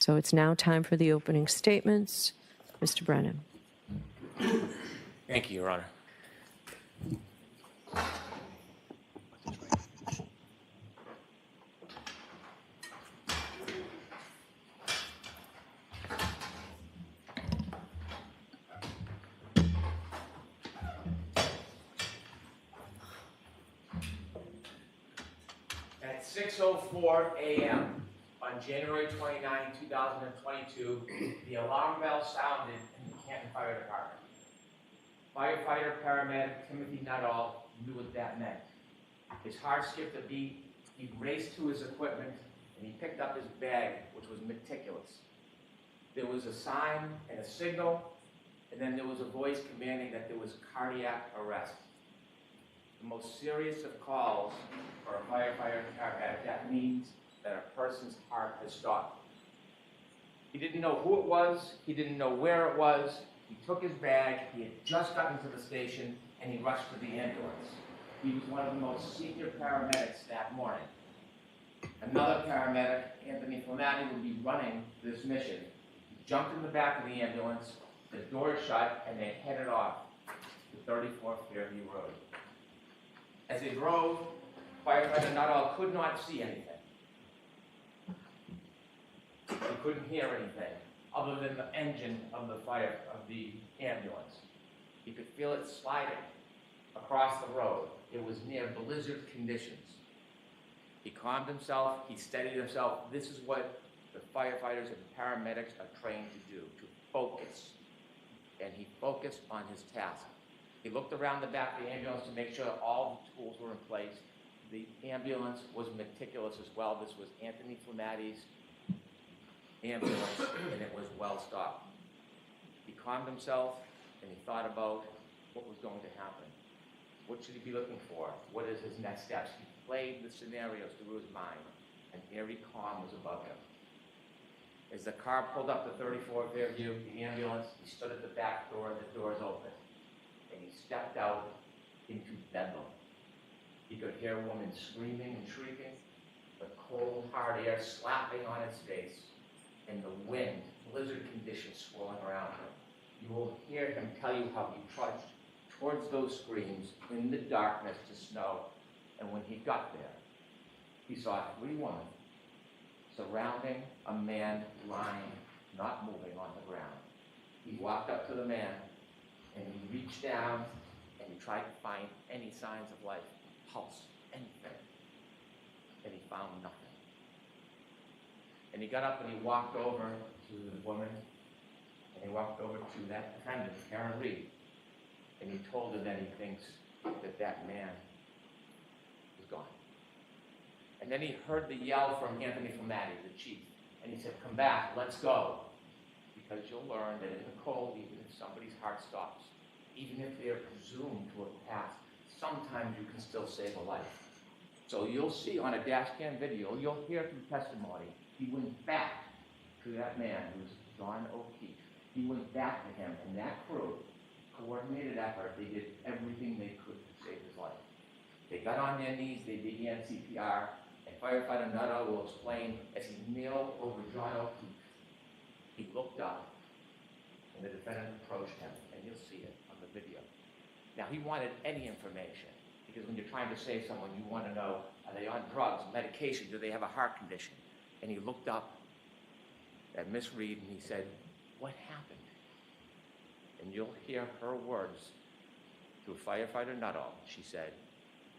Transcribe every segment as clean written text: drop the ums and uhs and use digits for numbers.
So it's now time for the opening statements. Mr. Brennan. Thank you, Your Honor. At 6:04 a.m. on January 29, 2022, the alarm bell sounded in the Canton Fire Department. Firefighter paramedic Timothy Nuttall knew what that meant. His heart skipped a beat. He raced to his equipment and he picked up his bag, which was meticulous. There was a sign and a signal, and then there was a voice commanding that there was cardiac arrest. The most serious of calls for a firefighter paramedic, that means that a person's heart has stopped. He didn't know who it was, he didn't know where it was. He took his bag, he had just gotten to the station, and he rushed to the ambulance. He was one of the most senior paramedics that morning. Another paramedic, Anthony Flamati, would be running this mission. He jumped in the back of the ambulance, the door shut, and they headed off to 34 Fairview Road. As they drove, firefighter Nuttall could not see anything. He couldn't hear anything other than the engine of the ambulance. He could feel it sliding across the road. It was near blizzard conditions. He calmed himself, he steadied himself. This is what the firefighters and paramedics are trained to do, to focus. And he focused on his task. He looked around the back of the ambulance to make sure that all the tools were in place. The ambulance was meticulous as well. This was Anthony Flamati's ambulance, and it was well stocked. He calmed himself, and he thought about what was going to happen. What should he be looking for? What is his next steps? He played the scenarios through his mind, and every calm was above him. As the car pulled up to 34 Fairview, the ambulance, he stood at the back door, the doors opened, and he stepped out into bedlam. He could hear a woman screaming and shrieking, the cold, hard air slapping on his face, and the wind, blizzard conditions swirling around him. You will hear him tell you how he trudged towards those screams in the darkness to snow, and when he got there, he saw 3 women surrounding a man lying, not moving on the ground. He walked up to the man, and he reached down, and he tried to find any signs of life, pulse, anything, and he found nothing. And he got up and he walked over to the woman, and he walked over to that defendant, Karen Reed, and he told her that he thinks that that man was gone. And then he heard the yell from Anthony Flamati, the chief, and he said, "Come back, let's go." Because you'll learn that in the cold, even if somebody's heart stops, even if they're presumed to have passed, sometimes you can still save a life. So you'll see on a dash cam video, you'll hear from testimony, he went back to that man, who was John O'Keefe. He went back to him, and that crew, coordinated effort, they did everything they could to save his life. They got on their knees, they began CPR, and firefighter Nuttall will explain, as he kneeled over John O'Keefe, he looked up, and the defendant approached him, and you'll see it on the video. Now, he wanted any information, because when you're trying to save someone, you want to know, are they on drugs, medication, do they have a heart condition? And he looked up at Miss Reed, and he said, "What happened?" And you'll hear her words through firefighter Nuttall. She said,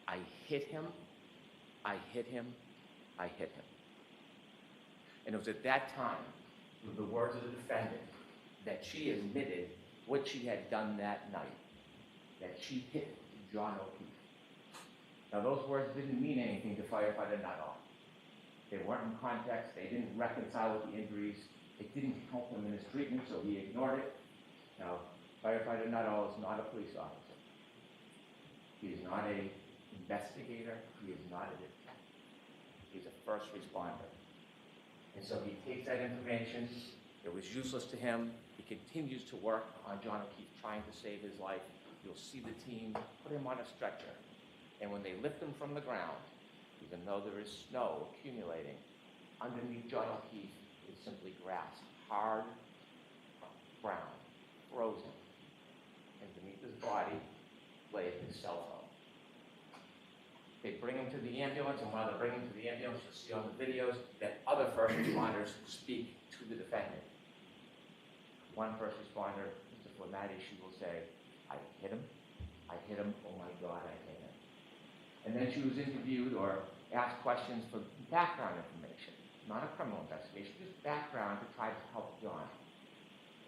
"I hit him, I hit him, I hit him." And it was at that time, with the words of the defendant, that she admitted what she had done that night, that she hit John O'Keefe. Now, those words didn't mean anything to firefighter Nuttall. They weren't in context, they didn't reconcile with the injuries, it didn't help him in his treatment, so he ignored it. Now, firefighter Nuttall is not a police officer. He is not an investigator, he is not a detective. He's a first responder. And so he takes that information, it was useless to him, he continues to work on John O'Keefe trying to save his life. You'll see the team put him on a stretcher, and when they lift him from the ground, even though there is snow accumulating, underneath John O'Keefe is simply grass. grass, hard brown, frozen, and beneath his body lay his cell phone. They bring him to the ambulance, and while they're bringing him to the ambulance, you'll see on the videos that other first responders speak to the defendant. One first responder, Mr. Flamati, she will say, I hit him, oh my God, I hit him. And then she was interviewed or asked questions for background information, not a criminal investigation, just background to try to help John.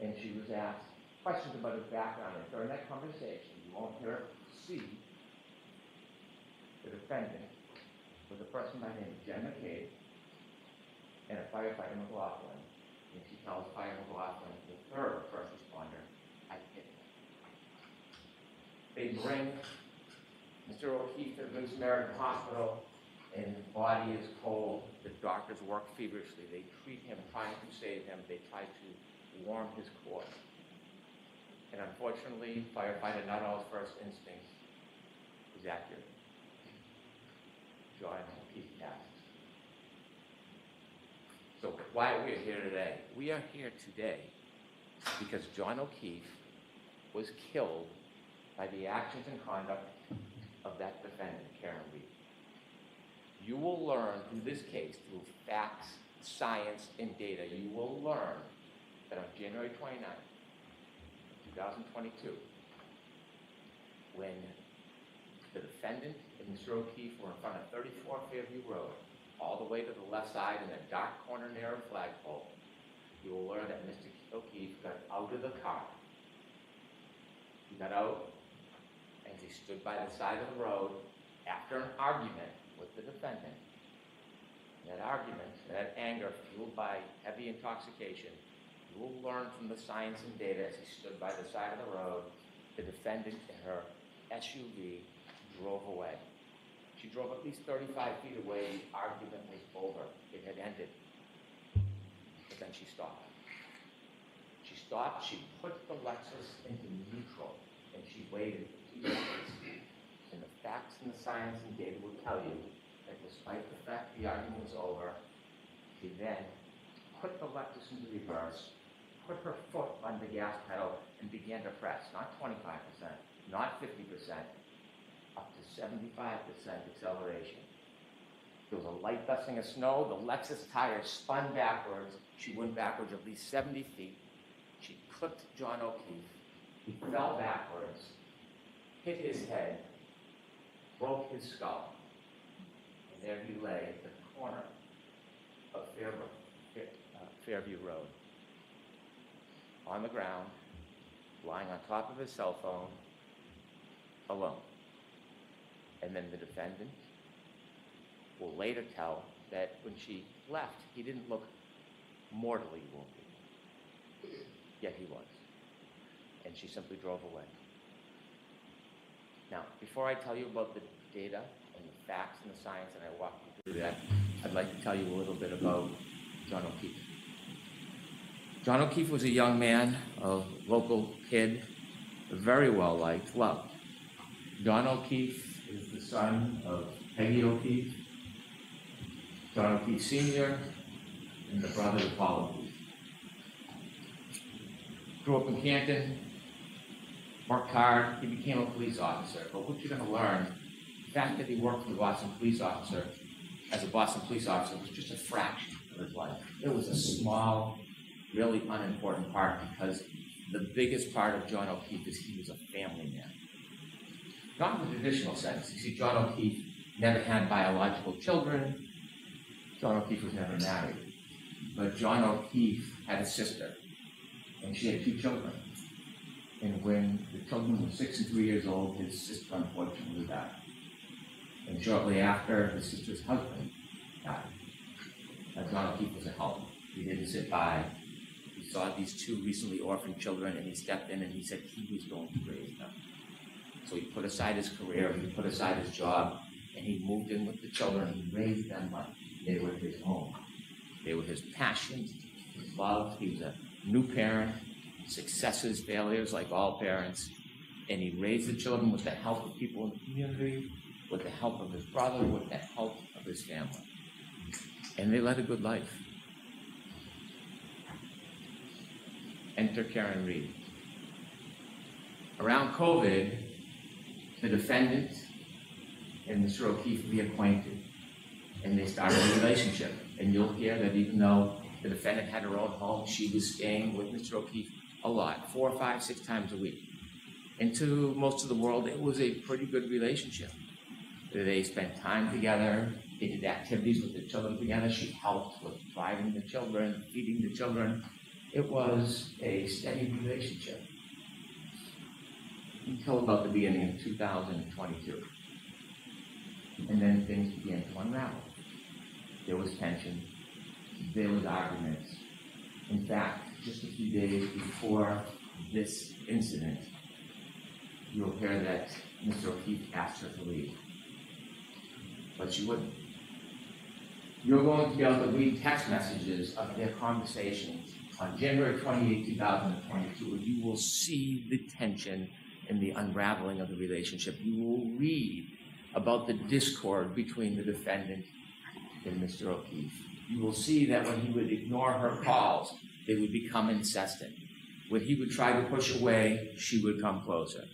And she was asked questions about his background, and during that conversation, you won't hear her see the defendant was a person by the name of Jen McCabe and a firefighter McLaughlin. And she tells Fire McLaughlin, the third first responder, I hit him. They bring Mr. O'Keefe to the Good Samaritan Hospital, and his body is cold. The doctors work feverishly. They treat him, trying to save him. They try to warm his core. And unfortunately, firefighter Nuttall's first instinct was accurate. John O'Keefe passed. So why are we here today? We are here today because John O'Keefe was killed by the actions and conduct of that defendant, Karen Reed. You will learn through this case, through facts, science, and data, you will learn that on January 29th, 2022, when the defendant and Mr. O'Keefe were in front of 34 Fairview Road, all the way to the left side in a dark corner near a flagpole, you will learn that Mr. O'Keefe got out of the car. He got out and he stood by the side of the road after an argument with the defendant. That argument, that anger fueled by heavy intoxication, you will learn from the science and data as he stood by the side of the road, the defendant in her SUV drove away. She drove at least 35 feet away. The argument was over. It had ended. But then she stopped. She stopped. She put the Lexus into neutral, and she waited for 2 seconds. And the facts and the science and data will tell you that despite the fact the argument was over, she then put the Lexus into reverse, put her foot on the gas pedal, and began to press, not 25%, not 50%, up to 75% acceleration. There was a light dusting of snow. The Lexus tire spun backwards. She went backwards at least 70 feet. She clipped John O'Keefe. He fell backwards, hit his head, broke his skull, and there he lay at the corner of Fairview Road, on the ground, lying on top of his cell phone, alone. And then the defendant will later tell that when she left, he didn't look mortally wounded, yet he was. And she simply drove away. Now, before I tell you about the data and the facts and the science, and I walk you through that, I'd like to tell you a little bit about John O'Keefe. John O'Keefe was a young man, a local kid, very well liked, loved. John O'Keefe is the son of Peggy O'Keefe, John O'Keefe Sr., and the brother of Paul O'Keefe. Grew up in Canton, worked hard. He became a police officer. But what you're going to learn, the fact that he worked for the Boston police officer, as a Boston police officer, was just a fraction of his life. It was a small, really unimportant part, because the biggest part of John O'Keefe is he was a family man. Not in the traditional sense. You see, John O'Keefe never had biological children. John O'Keefe was never married. But John O'Keefe had a sister, and she had 2 children. And when the children were 6 and 3 years old, his sister unfortunately died. And shortly after, his sister's husband died. Now, John O'Keefe was a help. He didn't sit by. He saw these 2 recently orphaned children, and he stepped in and he said he was going to raise them. So he put aside his career, he put aside his job, and he moved in with the children, and he raised them like they were his own. They were his passions, his love. He was a new parent, successes, failures, like all parents. And he raised the children with the help of people in the community, with the help of his brother, with the help of his family. And they led a good life. enter Karen Reed. Around COVID, the defendant and Mr. O'Keefe reacquainted, and they started a relationship. And you'll hear that even though the defendant had her own home, she was staying with Mr. O'Keefe a lot, 4, 5, 6 times a week. And to most of the world, it was a pretty good relationship. They spent time together, they did activities with the children together. She helped with driving the children, feeding the children. It was a steady relationship until about the beginning of 2022. And then things began to unravel. There was tension, there was arguments. In fact, just a few days before this incident, you'll hear that Mr. O'Keefe asked her to leave, but she wouldn't. You're going to be able to read text messages of their conversations on January 28, 2022, and you will see the tension and the unraveling of the relationship. You will read about the discord between the defendant and Mr. O'Keefe. You will see that when he would ignore her calls, they would become incessant. When he would try to push away, she would come closer.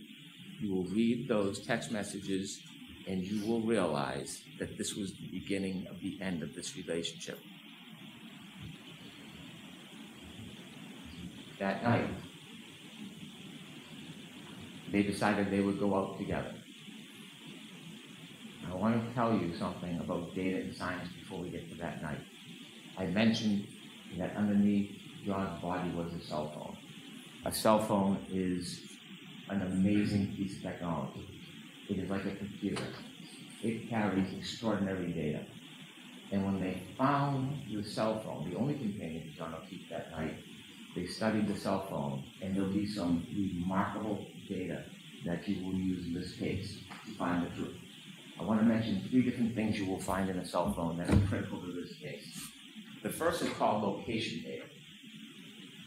You will read those text messages and you will realize that this was the beginning of the end of this relationship. That night, they decided they would go out together. I want to tell you something about data and science before we get to that night. I mentioned that underneath John's body was a cell phone. A cell phone is an amazing piece of technology. It is like a computer. It carries extraordinary data. And when they found the cell phone, the only companion to John O'Keefe that night, they studied the cell phone, and there'll be some remarkable data that you will use in this case to find the truth. I want to mention 3 different things you will find in a cell phone that are critical to this case. The first is called location data.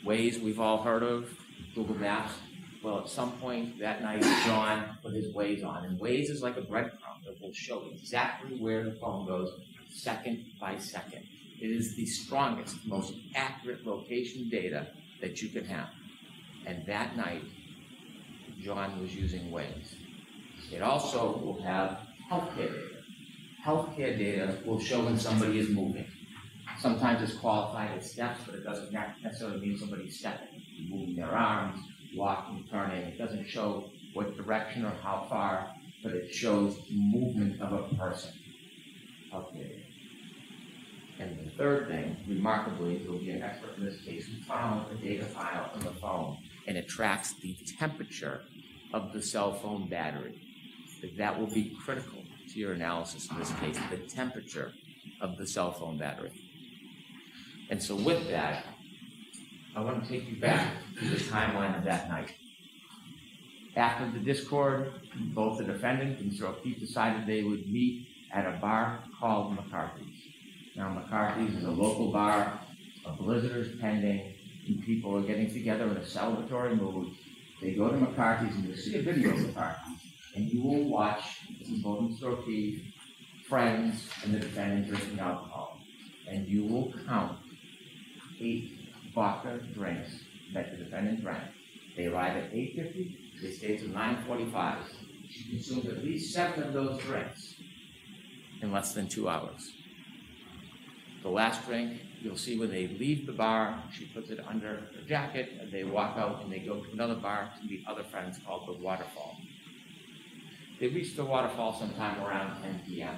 Waze we've all heard of, Google Maps. Well, at some point that night, John put his Waze on, and Waze is like a breadcrumb that will show exactly where the phone goes second by second. It is the strongest, most accurate location data that you can have. And that night, John was using Waze. It also will have healthcare data. Healthcare data will show when somebody is moving. Sometimes it's qualified as steps, but it doesn't necessarily mean somebody's stepping. Moving their arms, walking, turning. It doesn't show what direction or how far, but it shows movement of a person. Healthcare data. And the third thing, remarkably, there will be an expert in this case who found a data file on the phone, and it tracks the temperature of the cell phone battery. That will be critical to your analysis in this case, the temperature of the cell phone battery. And so with that, I want to take you back to the timeline of that night. After the discord, both the defendant and Mr. O'Keefe decided they would meet at a bar called McCarthy's. Now, McCarthy's is a local bar, a blizzard is pending, and people are getting together in a celebratory mood. They go to McCarthy's, and you'll see a video of McCarthy's, and you will watch both Mr. O'Keefe, friends, and the defendant drinking alcohol. And you will count 8 vodka drinks that the defendant drank. They arrive at 8:50, they stay till 9:45. She consumed at least 7 of those drinks in less than 2 hours. The last drink, you'll see when they leave the bar, she puts it under her jacket, and they walk out and they go to another bar to meet other friends called the Waterfall. They reach the Waterfall sometime around 10 p.m.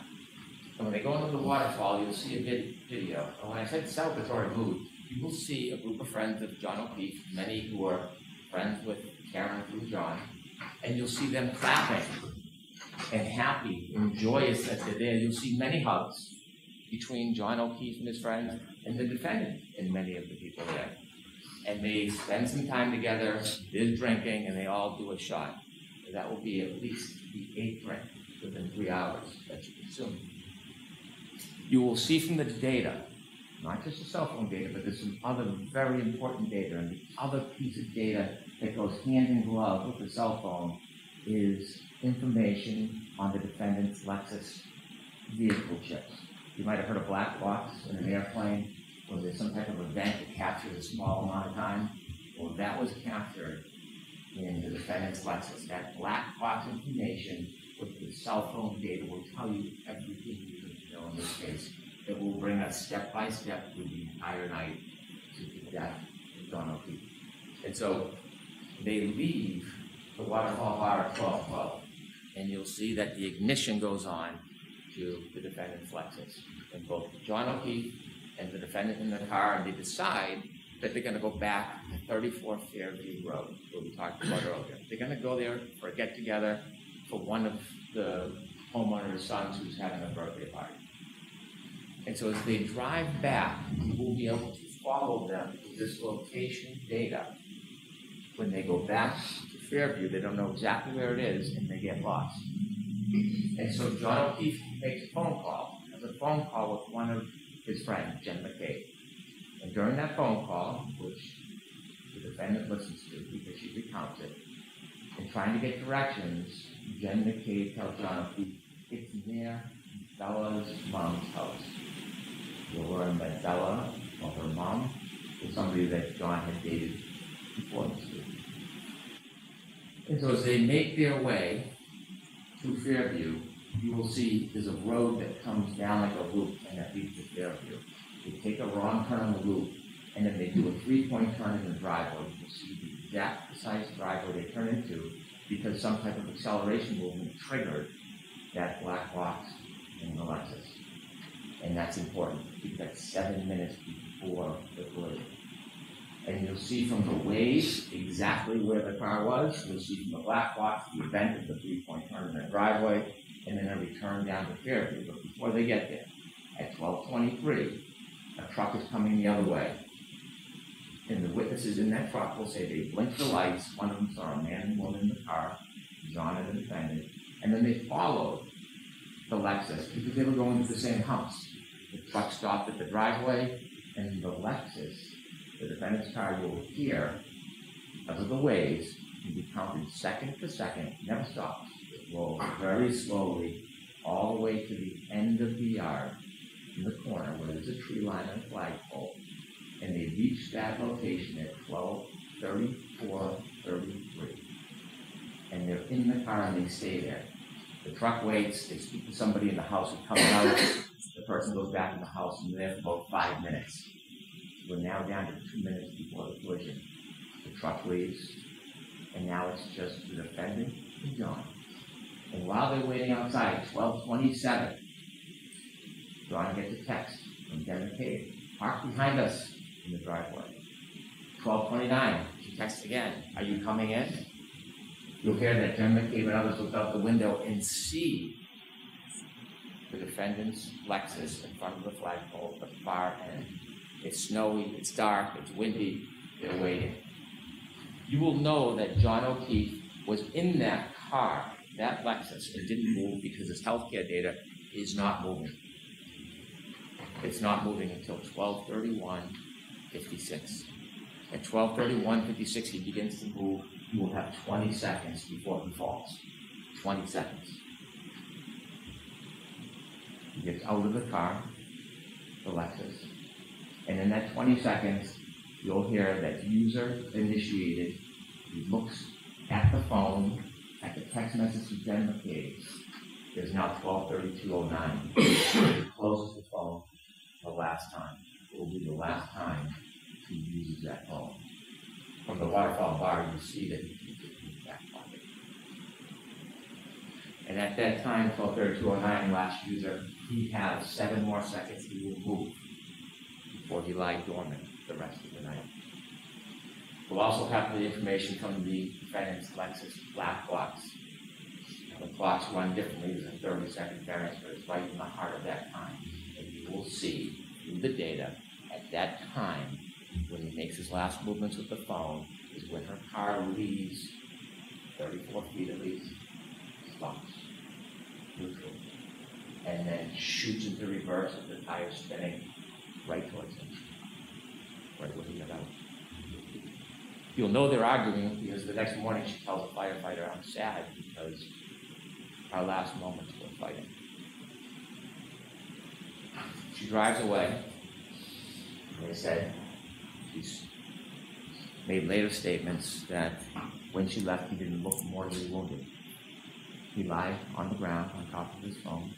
And when they go into the Waterfall, you'll see a video. And when I said celebratory mood, you will see a group of friends of John O'Keefe, many who are friends with Karen through John, and you'll see them clapping and happy and joyous that they're there. You'll see many hugs between John O'Keefe and his friends and the defendant and many of the people there. And they spend some time together, there's drinking, and they all do a shot. And that will be at least the 8th drink within 3 hours that you consume. You will see from the data, not just the cell phone data, but there's some other very important data, and the other piece of data that goes hand in glove with the cell phone is information on the defendant's Lexus vehicle chips. You might have heard of black box in an airplane, where there's some type of event that captures a small amount of time. Well, that was captured in the defendant's Lexus. That black box information with the cell phone data will tell you everything you need to know in this case. It will bring us step by step through the entire night to the death of John O'Keefe. And so they leave the waterfall bar at 12:12, and you'll see that the ignition goes on to the defendant's Lexus. And both John O'Keefe and the defendant in the car, and they decide that they're going to go back to 34 Fairview Road, where we talked about earlier. They're going to go there for a get-together for one of the homeowner's sons who's having a birthday party. And so as they drive back, you will be able to follow them with this location data. When they go back to Fairview, they don't know exactly where it is, and they get lost. And so John O'Keefe makes a phone call, has a phone call with one of his friends, Jen McCabe. And during that phone call, which the defendant listens to because she recounts it, and trying to get directions, Jen McCabe tells John O'Keefe, it's near Bella's mom's house. You'll learn that Bella, or her mom, was somebody that John had dated before this week. And so as they make their way to Fairview, you will see there's a road that comes down like a loop and that leads to Fairview. They take a wrong turn on the loop, and then they do a 3-point turn in the driveway. You'll see the exact precise driveway they turn into because some type of acceleration movement triggered that black box in the Lexus. And that's important because that's 7 minutes before the collision. And you'll see from the waves exactly where the car was. You'll see from the black box the event of the 3-point turn in the driveway, and then a return down to Fairview. But before they get there, at 12:23, a truck is coming the other way. And the witnesses in that truck will say they blinked the lights. One of them saw a man and woman in the car, John and the defendant, and then they followed the Lexus because they were going to the same house. The truck stopped at the driveway, and the Lexus, the defendant's car, you will hear, because of the waves, can be counted second to second, never stops. It rolls very slowly all the way to the end of the yard in the corner where there's a tree line and a flagpole. And they reach that location at 12:34:33. And they're in the car and they stay there. The truck waits, they speak to somebody in the house who comes out, the person goes back in the house and they're there for about 5 minutes. We're now down to 2 minutes before the collision. The truck leaves, and now it's just the defendant and John. And while they're waiting outside, 12:27, John gets a text from Jen McCabe. Park behind us in the driveway. 12:29, she texts again. Are you coming in? You'll hear that Jen McCabe and others look out the window and see the defendant's Lexus in front of the flagpole at the far end. It's snowy, it's dark, it's windy, they're waiting. You will know that John O'Keefe was in that car, that Lexus, and didn't move because his healthcare data is not moving. It's not moving until 12:31:56. At 12:31:56, he begins to move. You will have 20 seconds before he falls. 20 seconds. He gets out of the car, the Lexus, and in that 20 seconds, you'll hear that user initiated. He looks at the phone, at the text message from Jen McCabe. There's now 12:32:09. He closes the phone the last time. It will be the last time he uses that phone. From the waterfall bar, you see that he keeps it in his back pocket. And at that time, 12:32:09, last user, he has 7 more seconds he will move before he lies dormant the rest of the night. We'll also have the information from the defendant's Lexus black box. Now, the clocks run differently. There's a 30-second variance, but it's right in the heart of that time. And you will see through the data at that time, when he makes his last movements with the phone, is when her car leaves 34 feet at least, stops, neutral, and then shoots into reverse with the tire spinning right towards him, right where he got out. You'll know they're arguing because the next morning she tells a firefighter, I'm sad because our last moments were fighting. She drives away. They said, she's made later statements that when she left, he didn't look mortally wounded. He lied on the ground on top of his phone,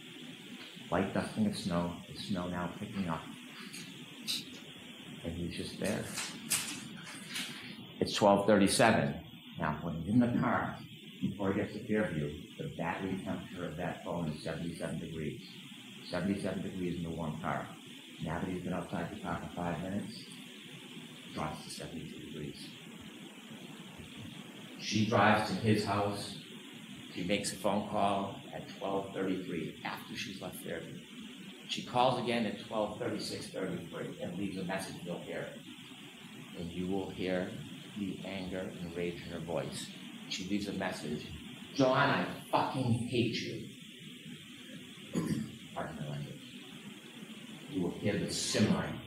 light dusting of snow, the snow now picking up, and he was just there. It's 12:37. Now, when he's in the car, before he gets to Fairview, the battery temperature of that phone is 77 degrees. 77 degrees in a warm car. Now that he's been outside the car for 5 minutes, it drops to 72 degrees. She drives to his house. She makes a phone call at 12:33 after she's left Fairview. She calls again at 12:33 and leaves a message. You'll hear it. And you will hear the anger and rage in her voice. She leaves a message. John, I fucking hate you. Pardon my language. You will hear the simmering.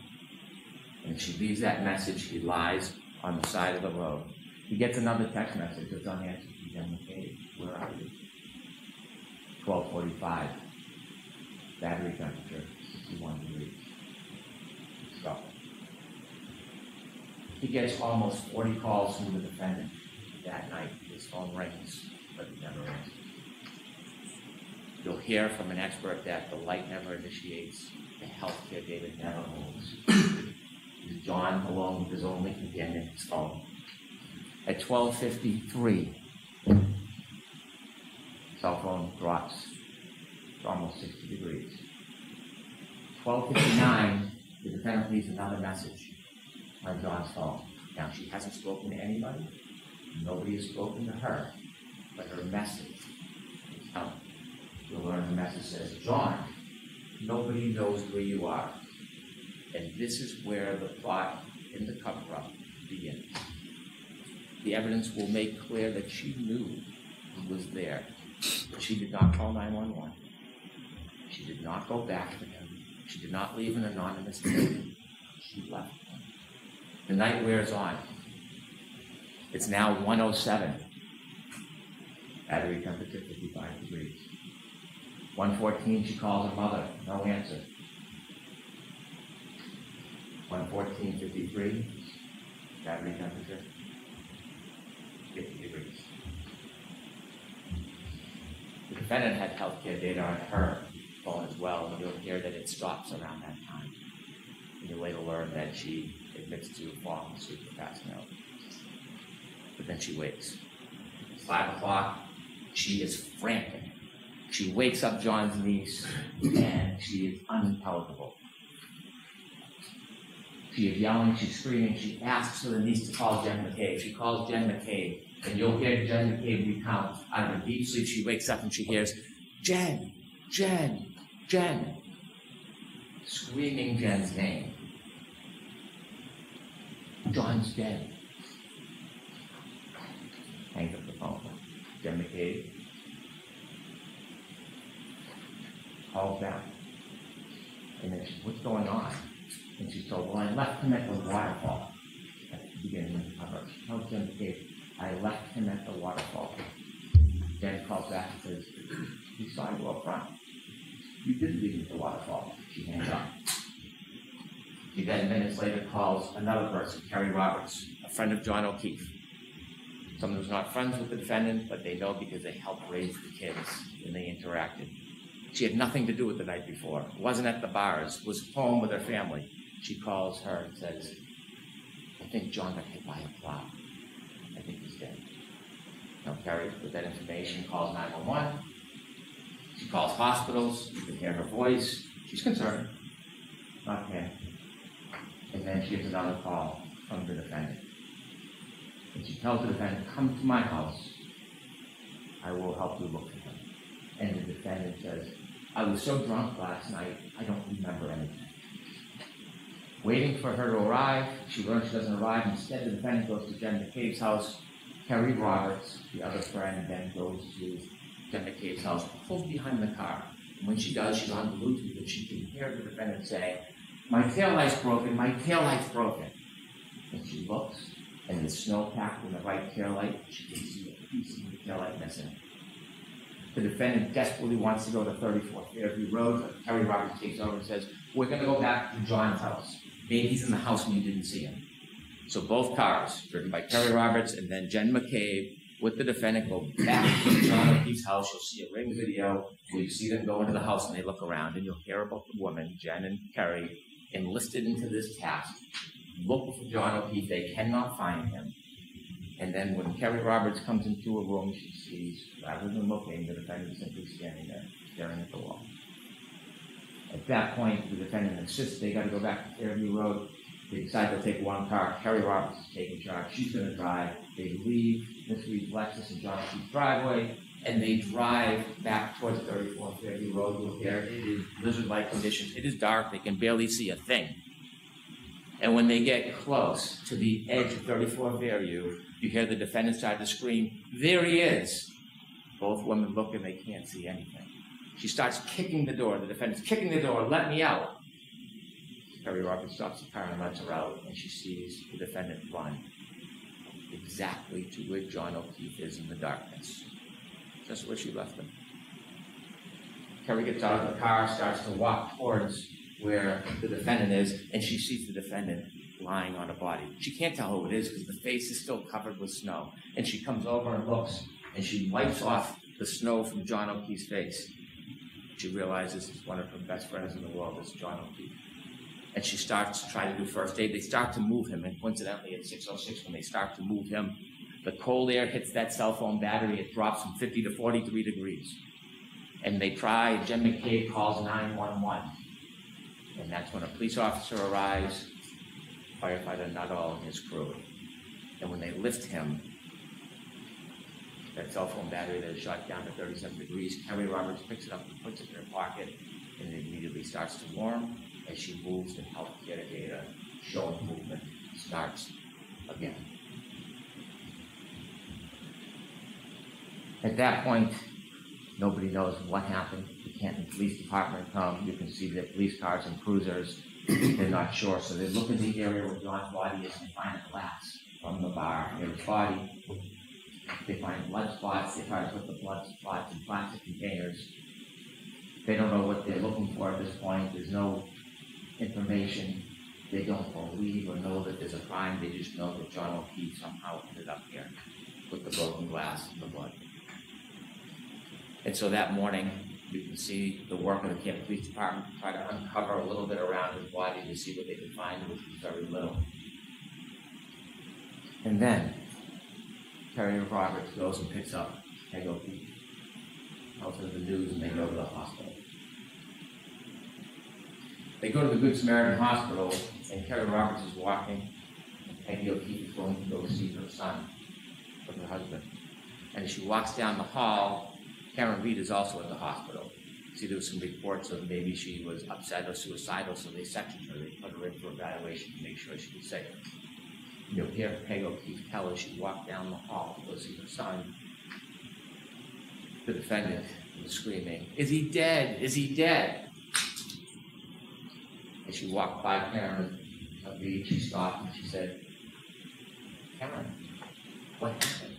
And she leaves that message. He lies on the side of the road. He gets another text message that's unanswered from Jen McCabe. Where are you? 12:45. Battery temperature, 61 degrees. So, he gets almost 40 calls from the defendant that night. His phone rings, but it never answers. You'll hear from an expert that the light never initiates, the healthcare data never moves. John, alone with his only companion, his phone. At 12:53, cell phone drops to almost 60 degrees. 12:59, the defendant leaves another message on John's phone. Now, she hasn't spoken to anybody. Nobody has spoken to her, but her message is telling. You'll learn the message says, John, nobody knows where you are. And this is where the plot in the cover-up begins. The evidence will make clear that she knew he was there. She did not call 911. She did not go back to him. She did not leave an anonymous statement. She left him. The night wears on. It's now 1:07. Battery temperature 55 degrees. 1:14, she calls her mother. No answer. 1:14:53. Battery temperature 50 degrees. The defendant had healthcare data on her phone as well, and you'll hear that it stops around that time. And you'll later learn that she admits to falling asleep or passing out. But then she wakes. It's 5 o'clock. She is frantic. She wakes up John's niece, and she is unintelligible. She is yelling, she's screaming, she asks for the niece to call Jen McCabe. She calls Jen McCabe, and you'll hear Jen McCabe recount. Out of a deep sleep, she wakes up and she hears, Jen, Jen, Jen, screaming Jen's name. John's dead. Hangs up the phone. Jen McCabe calls back. And then she says, what's going on? And she told, well, I left him at the waterfall at the beginning of the cover. She tells Jen McCabe, I left him at the waterfall. Jen calls back and says, he saw you up front. You did leave him at the waterfall. She hangs up. She then minutes later calls another person, Kerry Roberts, a friend of John O'Keefe. Someone who's not friends with the defendant, but they know because they helped raise the kids and they interacted. She had nothing to do with the night before. Wasn't at the bars, was home with her family. She calls her and says, I think John got hit by a plow. I think he's dead. Now Kerry, with that information, calls 911. She calls hospitals. You can hear her voice. She's concerned. Not him. And then she gets another call from the defendant. And she tells the defendant, come to my house. I will help you look for him. And the defendant says, I was so drunk last night, I don't remember anything. Waiting for her to arrive, she learns she doesn't arrive. Instead, the defendant goes to Jen McCabe's house. Kerry Roberts, the other friend, then goes to Jen McCabe's house, pulls behind the car. And when she does, she's on Bluetooth, and she can hear the defendant say, my taillight's broken, my taillight's broken. And she looks, and the snow packed in the right taillight, she can see a piece of the taillight missing. The defendant desperately wants to go to 34 Fairview Road, but Kerry Roberts takes over and says, we're going to go back to John's house. Maybe he's in the house and you didn't see him. So both cars, driven by Kerry Roberts and then Jen McCabe, with the defendant, go back to John O'Keefe's house. You'll see a ring video where you see them go into the house and they look around, and you'll hear about the woman, Jen and Kerry, enlisted into this task. Look for John O'Keefe. They cannot find him. And then when Kerry Roberts comes into a room, she sees, rather than looking, the defendant simply standing there, staring at the wall. At that point, the defendant insists they got to go back to Fairview Road. They decide to take one car. Kerry Roberts is taking charge. She's going to drive. They leave Miss Reed's Lexus and John O'Keefe's driveway, and they drive back towards 34 Fairview Road. You'll hear it is blizzard-like conditions. It is dark. They can barely see a thing. And when they get close to the edge of 34 Fairview, you hear the defendant start to scream, "There he is!" Both women look and they can't see anything. She starts kicking the door. The defendant's kicking the door. "Let me out." Kerry Roberts stops the car and lets her out, and she sees the defendant run exactly to where John O'Keefe is in the darkness, just where she left him. Kerry gets out of the car, starts to walk towards where the defendant is, and she sees the defendant lying on a body. She can't tell who it is because the face is still covered with snow. And she comes over and looks, and she wipes off the snow from John O'Keefe's face. She realizes it's one of her best friends in the world, is John O'Keefe. And she starts to try to do first aid. They start to move him, and coincidentally at 6:06, when they start to move him, the cold air hits that cell phone battery. It drops from 50 to 43 degrees. And they try, Jen McCabe calls 911. And that's when a police officer arrives, firefighter Nuttall and his crew. And when they lift him, that cell phone battery that is shot down to 37 degrees, Kerry Roberts picks it up and puts it in her pocket, and it immediately starts to warm. As she moves, the healthcare data showing movement starts again. At that point, nobody knows what happened. The Canton Police Department come. You can see the police cars and cruisers. They're not sure, so they look in the area where John's body is and find a glass from the bar near his body. They find blood spots. They try to put the blood spots in plastic containers. They don't know what they're looking for at this point. There's no information. They don't believe or know that there's a crime. They just know that John O'Keefe somehow ended up here with the broken glass and the blood. And so that morning, you can see the work of the Canton Police Department try to uncover a little bit around his body to see what they could find, which was very little. And then, Kerry Roberts goes and picks up Peg O'Keefe, tells her the news, and they go to the hospital. They go to the Good Samaritan Hospital, and Kerry Roberts is walking, and Peggy O'Keefe is going to go see her son, with her husband. And as she walks down the hall, Karen Reed is also at the hospital. See, there was some reports of maybe she was upset or suicidal, so they sectioned her. They put her in for evaluation to make sure she was safe. You'll hear Peg O'Keefe tell her she walked down the hall to go see her son. The defendant was screaming, "Is he dead? Is he dead?" As she walked by Karen Reed, she stopped and she said, "Karen, what happened?"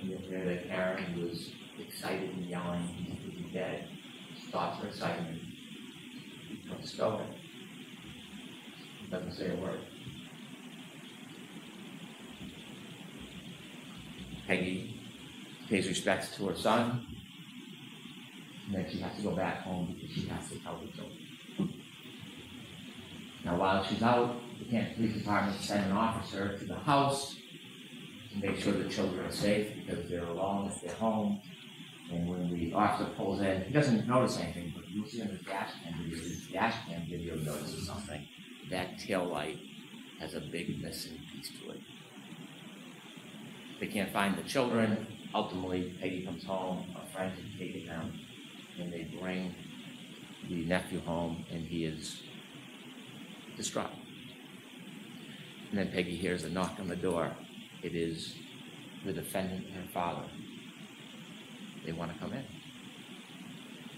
And you'll hear that Karen was excited and yelling, "Is he dead?" Stops her excitement, becomes stoic, doesn't say a word. Peggy pays respects to her son, and then she has to go back home because she has to tell the children. Now, while she's out, the Canton Police Department sent an officer to the house to make sure the children are safe because they're alone at their home. And when the officer pulls in, he doesn't notice anything, but you'll see on the dash cam video, his dash cam video notices something. That tail light has a big missing piece to it. They can't find the children. Ultimately, Peggy comes home, a friend can take them, and they bring the nephew home, and he is distraught. And then Peggy hears a knock on the door. It is the defendant and her father. They want to come in.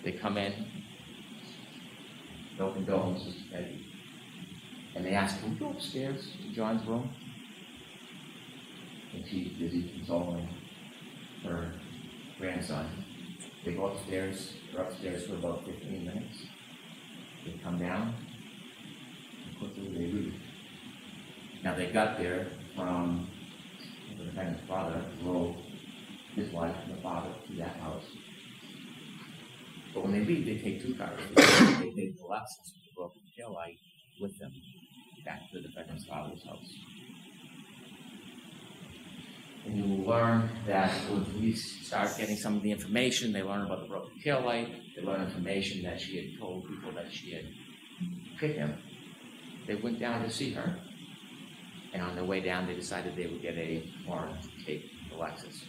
They come in, no condolences to Peggy. And they ask, "Can we go upstairs to John's room?" And she's busy consoling her grandson. They go upstairs. They're upstairs for about 15 minutes. They come down, and quickly they leave. Now, they got there from the defendant's brother, drove his wife and the father to that house. But when they leave, they take two cars. They take the Lexus with the broken taillight with them back to the defendant's father's house. And you will learn that when police start getting some of the information, they learn about the broken taillight, they learn information that she had told people that she had hit him. They went down to see her. And on their way down, they decided they would get a warrant to take the Lexus.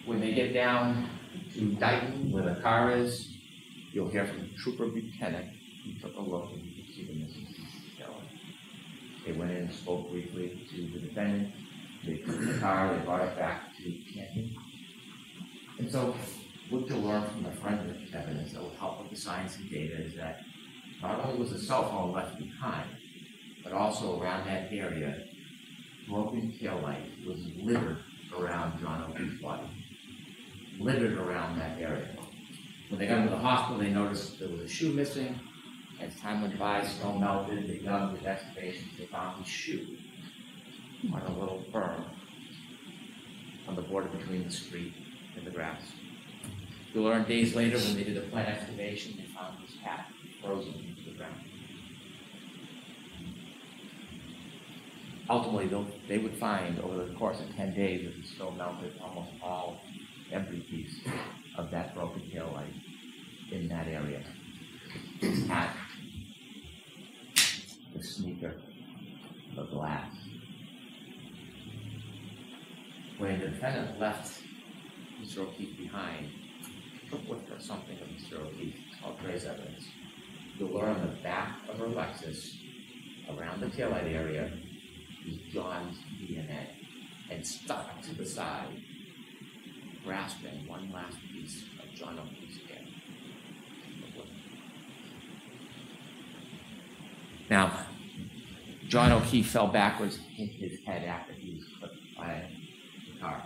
When they get down to Dighton, where the car is, you'll hear from Trooper Buchanan, who took a look and you can see the missing taillight. They went in and spoke briefly to the defendant. They took the car, they brought it back to Canton. And so what you'll learn from the forensic evidence that will help with the science and data is that not only was the cell phone left behind, but also around that area, broken taillight was littered around John O'Keefe's body. Littered around that area. When they got into the hospital, they noticed there was a shoe missing. As time went by, snow melted, they dug with excavations, they found his shoe on a little berm on the border between the street and the grass. You'll learn days later when they did a plant excavation, they found his hat frozen into the ground. Ultimately, they would find over the course of 10 days that the snow melted almost all, every piece of that broken taillight in that area. His hat, the sneaker, the glass. When the defendant left Mr. O'Keefe behind, took with her something of Mr. O'Keefe, called trace evidence. You'll learn the back of her Lexus, around the taillight area, is John's DNA, and stuck to the side, grasping one last piece of John O'Keefe's hair. Now, John O'Keefe fell backwards, hit his head after he was clipped by the car.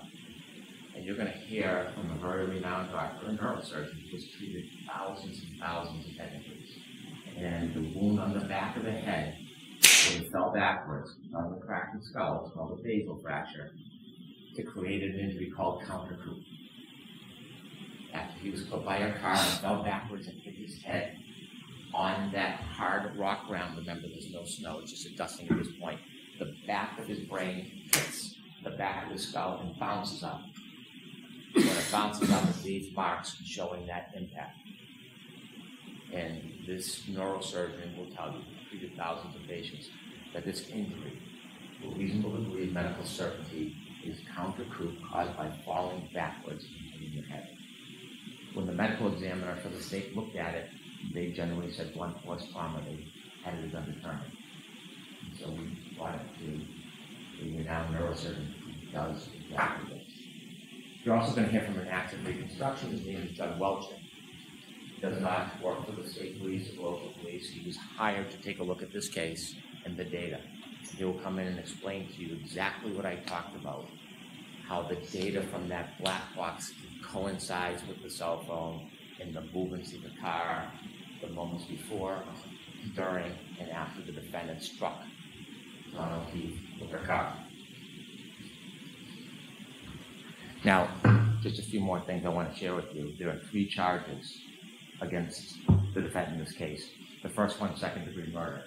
And you're going to hear from a very renowned doctor, a neurosurgeon, who has treated thousands and thousands of head injuries. And the wound on the back of the head, where he fell backwards, on the cracked skull, it's called a basal fracture, it created an injury called counter-coup. After he was clipped by a car and fell backwards and hit his head on that hard rock ground, remember there's no snow, it's just a dusting at this point, the back of his brain hits the back of his skull and bounces up. When it bounces up, it leaves marks showing that impact. And this neurosurgeon will tell you, treated thousands of patients, that this injury, to a reasonable degree of medical certainty, is counter-coup caused by falling backwards and hitting your head. When the medical examiner for the state looked at it, they generally said blunt force trauma. They had it as undetermined. And so we brought it to the renowned neurosurgeon who does exactly this. You're also going to hear from an active reconstruction. His name is Doug Welchin. He does not work for the state police or local police. He was hired to take a look at this case and the data. He will come in and explain to you exactly what I talked about, how the data from that black box coincides with the cell phone and the movements of the car, the moments before, during, and after the defendant struck John O'Keefe with her car. Now, just a few more things I want to share with you. There are 3 charges against the defendant in this case. The first one, second-degree murder.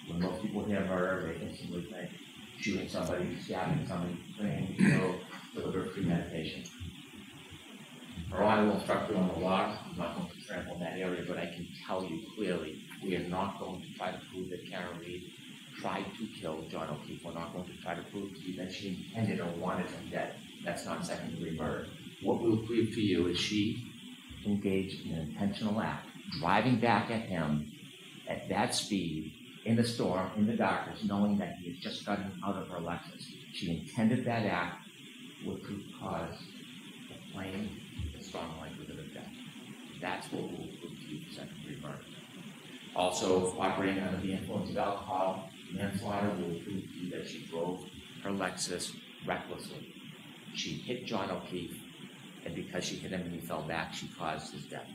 When most people hear murder, they instantly think shooting somebody, stabbing somebody, bringing, deliberate premeditation. Our honor will instruct you on the law. I'm not going to trample in that area, but I can tell you clearly, we are not going to try to prove that Karen Reed tried to kill John O'Keefe. We're not going to try to prove to you that she intended or wanted him dead. That's not second-degree murder. What we'll prove to you is she engaged in an intentional act, driving back at him at that speed, in the storm, in the darkness, knowing that he had just gotten out of her Lexus. She intended that act, which would cause a plain and strong likelihood of death. That's what we'll prove to you for second-degree murder. Also, operating under the influence of alcohol, manslaughter will prove to you that she drove her Lexus recklessly. She hit John O'Keefe, and because she hit him and he fell back, she caused his death.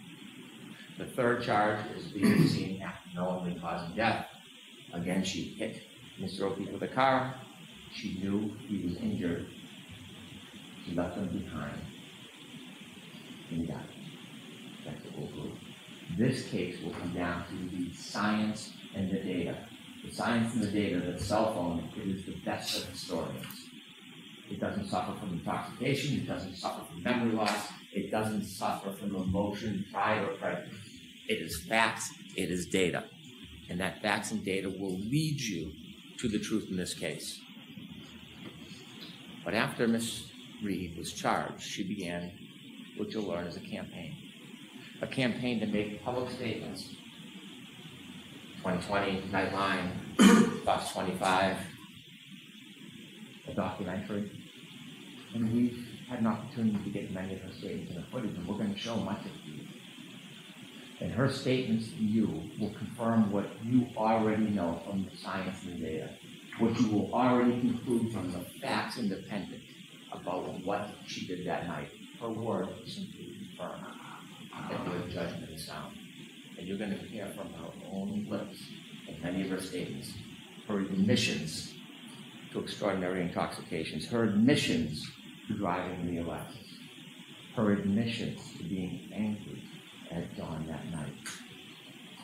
The third charge is leaving the scene after knowingly causing death. Again, she hit Mr. O'Keefe with a car. She knew he was injured. She left him behind. And he died. That's the whole group. This case will come down to the science and the data. The science and the data, the cell phone, it is the best of historians. It doesn't suffer from intoxication. It doesn't suffer from memory loss. It doesn't suffer from emotion, pride, or prejudice. It is facts. It is data. And that facts and data will lead you to the truth in this case. But after Ms. Reed was charged, she began what you'll learn as a campaign to make public statements. 2020, Nightline, Fox 25, a documentary. And we've had an opportunity to get many of her statements in the footage, and we're going to show much of these. And her statements to you will confirm what you already know from the science and the data, what you will already conclude from the facts independent about what she did that night. Her word is simply confirmed that your judgment is sound. And you're going to hear from her own lips in many of her statements, her admissions to extraordinary intoxications, her admissions to driving the Alexis, her admissions to being angry at John that night.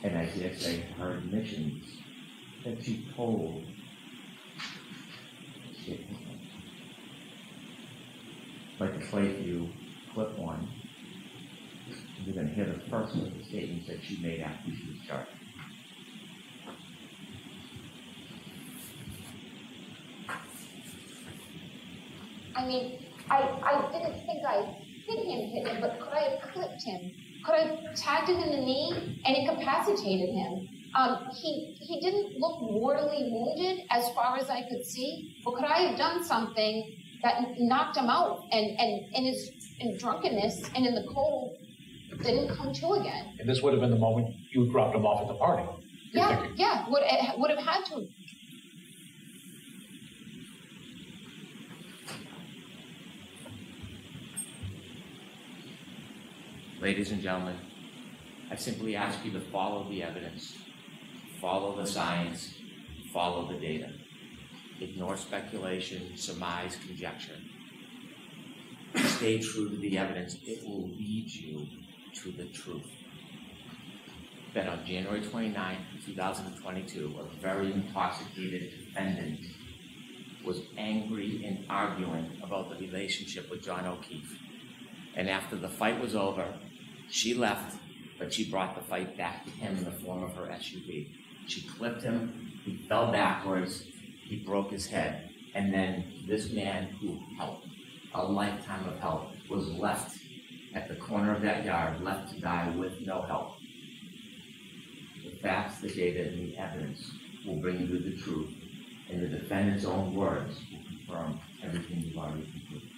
And I dare say her admissions that she told I'd like to play for you clip one. You're going to hear the first of the statements that she made after she was charged. I mean, I didn't think I hit him, but could I have clipped him? Could I have tagged him in the knee and incapacitated him? He didn't look mortally wounded as far as I could see, but could I have done something that knocked him out and in drunkenness and in the cold didn't come to again? And this would have been the moment you dropped him off at the party. Yeah, would have had to. Ladies and gentlemen, I simply ask you to follow the evidence, follow the science, follow the data. Ignore speculation, surmise, conjecture. Stay true to the evidence. It will lead you to the truth. That on January 29, 2022, a very intoxicated defendant was angry and arguing about the relationship with John O'Keefe. And after the fight was over, she left, but she brought the fight back to him in the form of her SUV. She clipped him, he fell backwards, he broke his head, and then this man who helped, a lifetime of help, was left at the corner of that yard, left to die with no help. The facts, the data, and the evidence will bring you to the truth, and the defendant's own words will confirm everything you've already concluded.